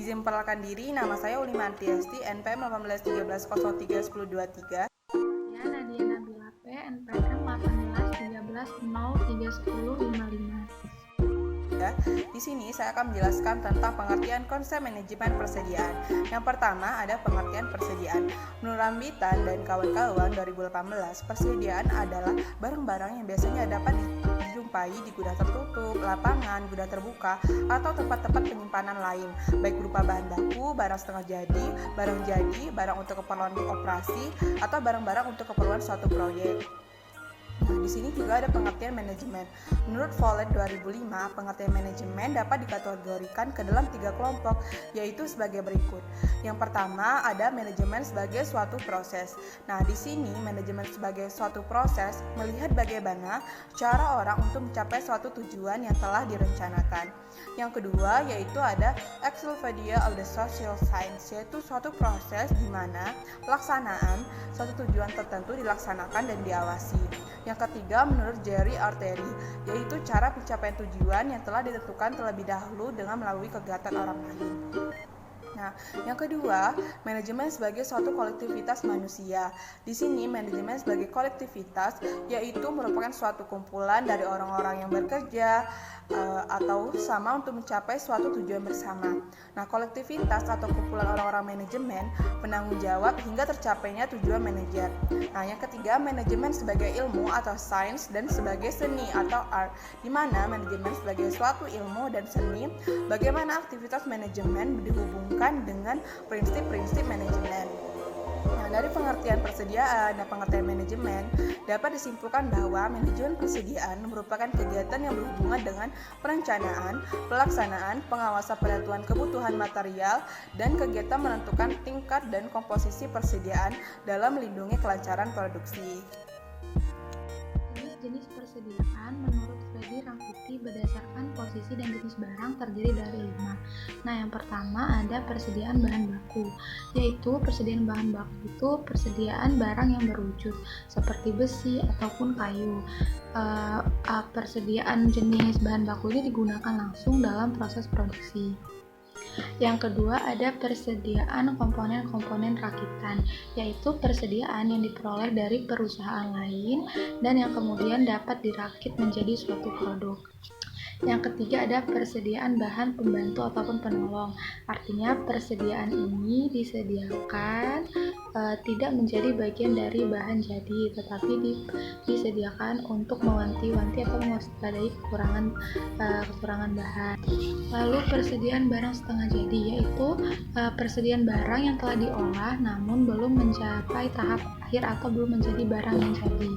Izin memperkenalkan diri, nama saya Uli Martiasti, NPM 1813031023. Ya, Nadia Nabila P, NPM 1813013055. Di sini saya akan menjelaskan tentang pengertian konsep manajemen persediaan. Yang pertama ada pengertian persediaan. Menurut Rambitan dan kawan-kawan 2018, persediaan adalah barang-barang yang biasanya dapat dijumpai di gudang tertutup, lapangan, gudang terbuka, atau tempat-tempat penyimpanan lain, baik berupa bahan baku, barang setengah jadi, barang untuk keperluan operasi, atau barang-barang untuk keperluan suatu proyek. Nah, di sini juga ada pengertian manajemen. Menurut Follett 2005, pengertian manajemen dapat dikategorikan ke dalam 3 kelompok, yaitu sebagai berikut. Yang pertama ada manajemen sebagai suatu proses. Nah, di sini manajemen sebagai suatu proses melihat bagaimana cara orang untuk mencapai suatu tujuan yang telah direncanakan. Yang kedua yaitu ada Encyclopedia of the Social Science, yaitu suatu proses di mana pelaksanaan suatu tujuan tertentu dilaksanakan dan diawasi. Yang ketiga menurut Jerry Arteri, yaitu cara pencapaian tujuan yang telah ditentukan terlebih dahulu dengan melalui kegiatan orang lain. Nah, yang kedua, manajemen sebagai suatu kolektivitas manusia. Di sini manajemen sebagai kolektivitas yaitu merupakan suatu kumpulan dari orang-orang yang bekerja atau sama untuk mencapai suatu tujuan bersama. Nah, kolektivitas atau kumpulan orang-orang manajemen penanggung jawab hingga tercapainya tujuan manajer. Nah, yang ketiga, manajemen sebagai ilmu atau sains dan sebagai seni atau art, di mana manajemen sebagai suatu ilmu dan seni, bagaimana aktivitas manajemen dihubungkan dengan prinsip-prinsip manajemen. Nah, dari pengertian persediaan dan pengertian manajemen dapat disimpulkan bahwa manajemen persediaan merupakan kegiatan yang berhubungan dengan perencanaan, pelaksanaan, pengawasan penentuan kebutuhan material, dan kegiatan menentukan tingkat dan komposisi persediaan dalam melindungi kelancaran produksi. Jenis persediaan menurut Freddy Rangkuti berdasarkan posisi dan jenis barang terdiri dari 5. Nah, yang pertama ada persediaan bahan baku, yaitu persediaan bahan baku itu persediaan barang yang berwujud seperti besi ataupun kayu. Persediaan jenis bahan baku ini digunakan langsung dalam proses produksi. Yang kedua ada persediaan komponen-komponen rakitan, yaitu persediaan yang diperoleh dari perusahaan lain dan yang kemudian dapat dirakit menjadi suatu produk. Yang ketiga ada persediaan bahan pembantu ataupun penolong, artinya persediaan ini disediakan tidak menjadi bagian dari bahan jadi, tetapi disediakan untuk mewanti-wanti atau mewaspadai kekurangan bahan. Lalu persediaan barang setengah jadi, yaitu persediaan barang yang telah diolah namun belum mencapai tahap akhir atau belum menjadi barang yang jadi.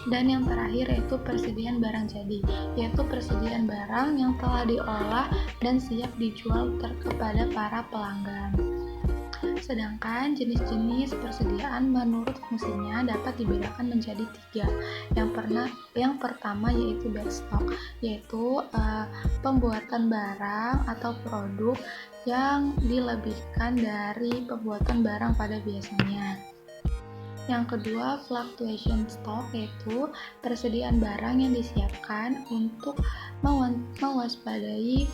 Dan yang terakhir yaitu persediaan barang jadi, yaitu persediaan barang yang telah diolah dan siap dijual kepada para pelanggan. Sedangkan jenis-jenis persediaan menurut fungsinya dapat dibedakan menjadi 3. Yang pertama yaitu backstock, yaitu pembuatan barang atau produk yang dilebihkan dari pembuatan barang pada biasanya. Yang kedua, fluctuation stock, yaitu persediaan barang yang disiapkan untuk mewaspadai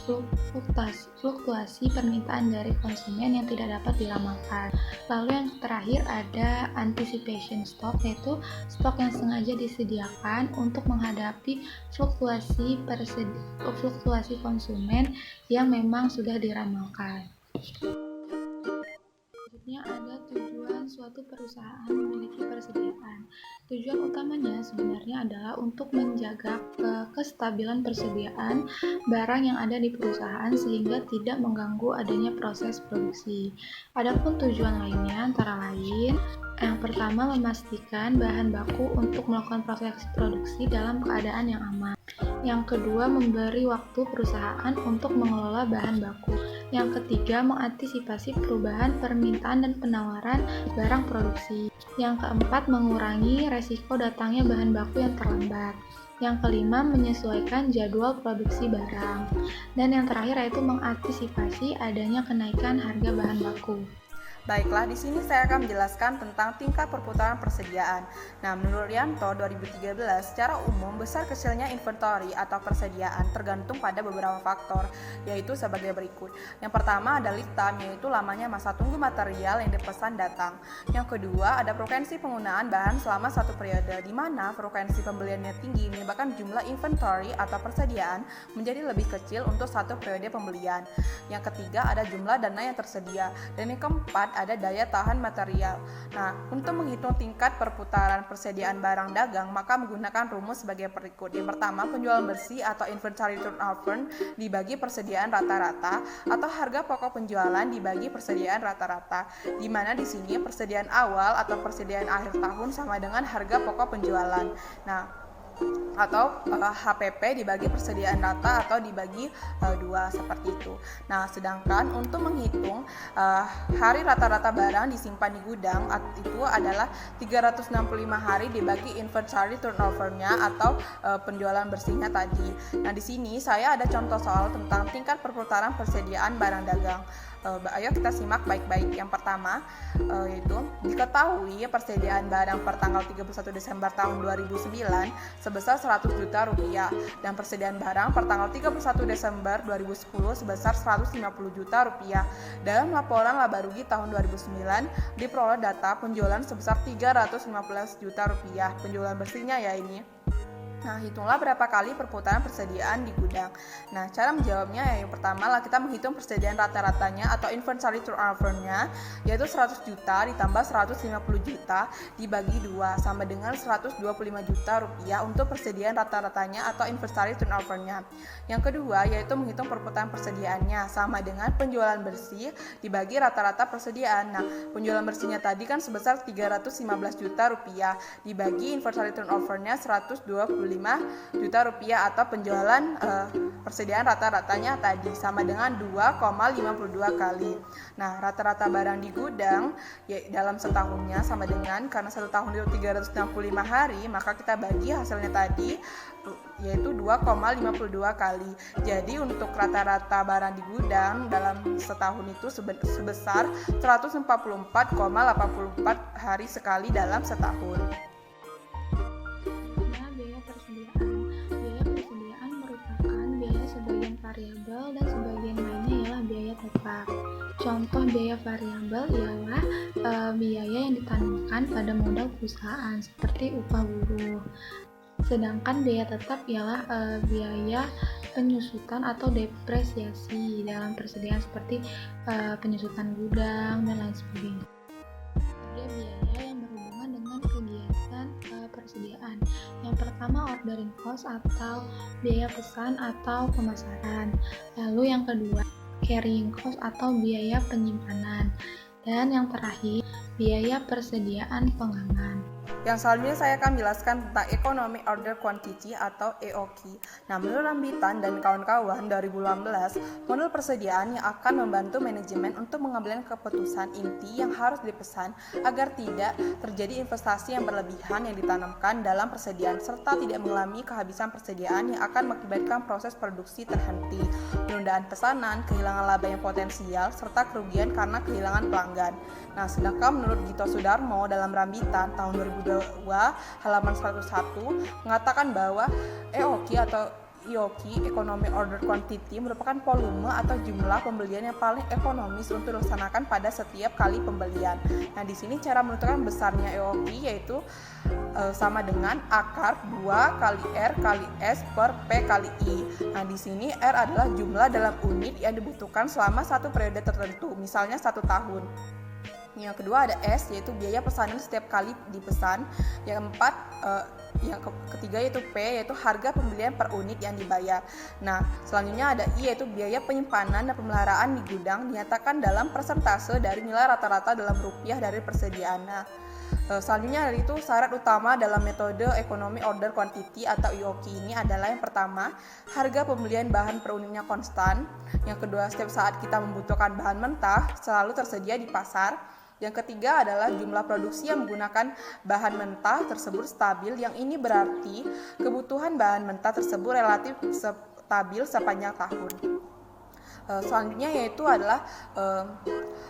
fluktuasi permintaan dari konsumen yang tidak dapat diramalkan. Lalu yang terakhir ada anticipation stock, yaitu stok yang sengaja disediakan untuk menghadapi fluktuasi konsumen yang memang sudah diramalkan. Selanjutnya ada tujuan suatu perusahaan memiliki persediaan. Tujuan utamanya sebenarnya adalah untuk menjaga kestabilan persediaan barang yang ada di perusahaan sehingga tidak mengganggu adanya proses produksi. Adapun tujuan lainnya antara lain, yang pertama memastikan bahan baku untuk melakukan proses produksi dalam keadaan yang aman. Yang kedua, memberi waktu perusahaan untuk mengelola bahan baku. Yang ketiga, mengantisipasi perubahan permintaan dan penawaran barang produksi. Yang keempat, mengurangi resiko datangnya bahan baku yang terlambat. Yang kelima, menyesuaikan jadwal produksi barang. Dan yang terakhir yaitu mengantisipasi adanya kenaikan harga bahan baku. Baiklah, di sini saya akan menjelaskan tentang tingkat perputaran persediaan. Nah, menurut Rianto 2013, secara umum besar kecilnya inventory atau persediaan tergantung pada beberapa faktor, yaitu sebagai berikut. Yang pertama ada lead time, yaitu lamanya masa tunggu material yang dipesan datang. Yang kedua ada frekuensi penggunaan bahan selama satu periode, di mana frekuensi pembeliannya tinggi menyebabkan jumlah inventory atau persediaan menjadi lebih kecil untuk satu periode pembelian. Yang ketiga ada jumlah dana yang tersedia, dan yang keempat ada daya tahan material. Nah, untuk menghitung tingkat perputaran persediaan barang dagang, maka menggunakan rumus sebagai berikut. Yang pertama, penjualan bersih atau inventory turnover dibagi persediaan rata-rata, atau harga pokok penjualan dibagi persediaan rata-rata, di mana di sini persediaan awal atau persediaan akhir tahun sama dengan harga pokok penjualan. Nah, atau HPP dibagi persediaan rata atau dibagi 2 seperti itu. Nah, sedangkan untuk menghitung hari rata-rata barang disimpan di gudang itu adalah 365 hari dibagi inventory turnover-nya atau penjualan bersihnya tadi. Nah, di sini saya ada contoh soal tentang tingkat perputaran persediaan barang dagang. Ayo kita simak baik-baik. Yang pertama yaitu diketahui persediaan barang per tanggal 31 Desember tahun 2009 sebesar 100 juta rupiah, dan persediaan barang per tanggal 31 Desember 2010 sebesar 150 juta rupiah. Dalam laporan laba rugi tahun 2009 diperoleh data penjualan sebesar 315 juta rupiah, penjualan bersihnya ya ini. Nah, hitunglah berapa kali perputaran persediaan di gudang. Nah, cara menjawabnya yang pertama lah kita menghitung persediaan rata-ratanya atau inventory turnover-nya, yaitu 100 juta ditambah 150 juta dibagi 2 sama dengan 125 juta rupiah untuk persediaan rata-ratanya atau inventory turnover-nya. Yang kedua yaitu menghitung perputaran persediaannya sama dengan penjualan bersih dibagi rata-rata persediaan. Nah, penjualan bersihnya tadi kan sebesar 315 juta rupiah dibagi inventory turnover-nya 125 juta rupiah atau penjualan persediaan rata-ratanya tadi sama dengan 2,52 kali. Nah, rata-rata barang di gudang ya, dalam setahunnya sama dengan, karena satu tahun itu 365 hari, maka kita bagi hasilnya tadi yaitu 2,52 kali. Jadi untuk rata-rata barang di gudang dalam setahun itu sebesar 144,84 hari sekali dalam setahun. Variabel dan sebagian lainnya ialah biaya tetap. Contoh biaya variabel ialah biaya yang ditanamkan pada modal perusahaan seperti upah buruh. Sedangkan biaya tetap ialah biaya penyusutan atau depresiasi dalam persediaan seperti penyusutan gudang dan lain sebagainya. Ada biaya yang berhubungan dengan kegiatan persediaan. Yang pertama ordering cost atau biaya pesan atau pemasaran. Lalu yang kedua carrying cost atau biaya penyimpanan. Dan yang terakhir biaya persediaan pengaman. Yang selanjutnya saya akan menjelaskan tentang Economic Order Quantity atau EOQ. Nah, menurut Rambitan dan kawan-kawan 2018, model persediaan yang akan membantu manajemen untuk mengambil keputusan inti yang harus dipesan agar tidak terjadi investasi yang berlebihan yang ditanamkan dalam persediaan serta tidak mengalami kehabisan persediaan yang akan mengakibatkan proses produksi terhenti, penundaan pesanan, kehilangan laba yang potensial, serta kerugian karena kehilangan pelanggan. Nah, sedangkan menurut Gito Sudarmo dalam Rambitan tahun 2022 halaman 101 mengatakan bahwa EOQ atau Economic Order Quantity merupakan volume atau jumlah pembelian yang paling ekonomis untuk dilaksanakan pada setiap kali pembelian. Nah, di sini cara menentukan besarnya EOQ yaitu sama dengan akar 2 kali R kali S per P kali I. Nah, di sini R adalah jumlah dalam unit yang dibutuhkan selama satu periode tertentu, misalnya 1 tahun. Yang kedua ada S, yaitu biaya pesanan setiap kali dipesan. Yang ketiga yaitu P, yaitu harga pembelian per unit yang dibayar. Nah, selanjutnya ada I, yaitu biaya penyimpanan dan pemeliharaan di gudang dinyatakan dalam persentase dari nilai rata-rata dalam rupiah dari persediaan. Nah, selanjutnya dari itu syarat utama dalam metode Economic Order Quantity atau EOQ ini adalah yang pertama, harga pembelian bahan per unitnya konstan. Yang kedua, setiap saat kita membutuhkan bahan mentah selalu tersedia di pasar. Yang ketiga adalah jumlah produksi yang menggunakan bahan mentah tersebut stabil, yang ini berarti kebutuhan bahan mentah tersebut relatif stabil sepanjang tahun. Selanjutnya yaitu adalah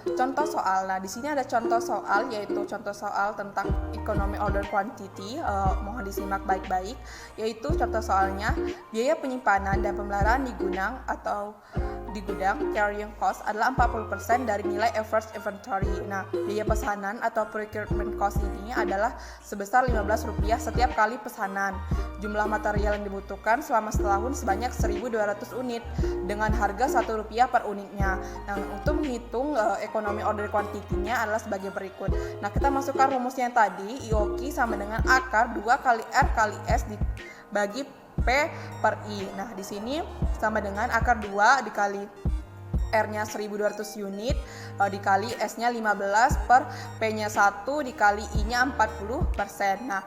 contoh soal. Nah, di sini ada contoh soal, yaitu contoh soal tentang economic order quantity. Mohon disimak baik-baik. Yaitu contoh soalnya, biaya penyimpanan dan pemeliharaan di gudang atau di gudang carrying cost adalah 40% dari nilai average inventory. Nah, biaya pesanan atau procurement cost ini adalah sebesar Rp15 setiap kali pesanan. Jumlah material yang dibutuhkan selama setahun sebanyak 1.200 unit dengan harga Rp1 per unitnya. Nah, untuk menghitung ekonomi order quantity-nya adalah sebagai berikut. Nah, kita masukkan rumusnya yang tadi, IOQ sama dengan akar 2 kali R kali S dibagi P per I. Nah, di sini sama dengan akar 2 dikali R-nya 1.200 unit dikali S-nya 15 per P-nya 1 dikali I-nya 40%. Nah,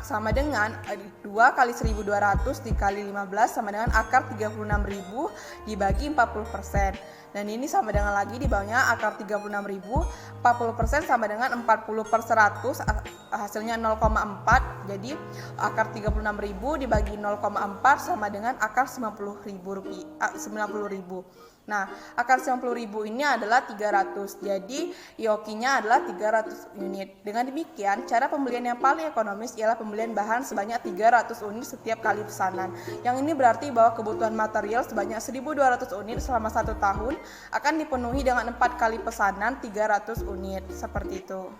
sama dengan 2 kali 1.200 dikali 15 sama dengan akar 36.000 dibagi 40%. Dan ini sama dengan lagi di bawahnya akar 36.000, 40% sama dengan 40/100, hasilnya 0,4. Jadi akar 36.000 dibagi 0,4 sama dengan akar 90.000. Nah, akar 90.000 ini adalah 300. Jadi IOQ-nya adalah 300 unit. Dengan demikian, cara pembelian yang paling ekonomis ialah pembelian bahan sebanyak 300 unit setiap kali pesanan. Yang ini berarti bahwa kebutuhan material sebanyak 1.200 unit selama 1 tahun akan dipenuhi dengan 4 kali pesanan 300 unit. Seperti itu.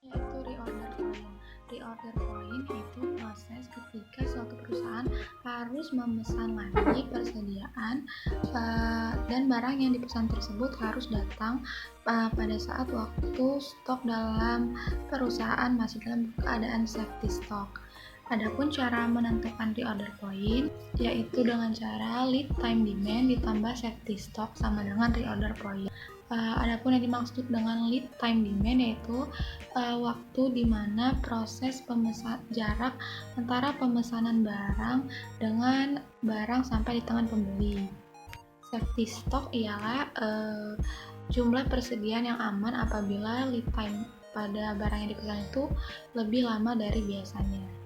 Yaitu reorder point. Reorder point itu proses ketika suatu perusahaan harus memesan lagi persediaan dan barang yang dipesan tersebut harus datang pada saat waktu stok dalam perusahaan masih dalam keadaan safety stock. Adapun cara menentukan reorder point yaitu dengan cara lead time demand ditambah safety stock sama dengan reorder point. Adapun yang dimaksud dengan lead time demand yaitu waktu di mana proses jarak antara pemesanan barang dengan barang sampai di tangan pembeli. Safety stock ialah jumlah persediaan yang aman apabila lead time pada barang yang dipesan itu lebih lama dari biasanya.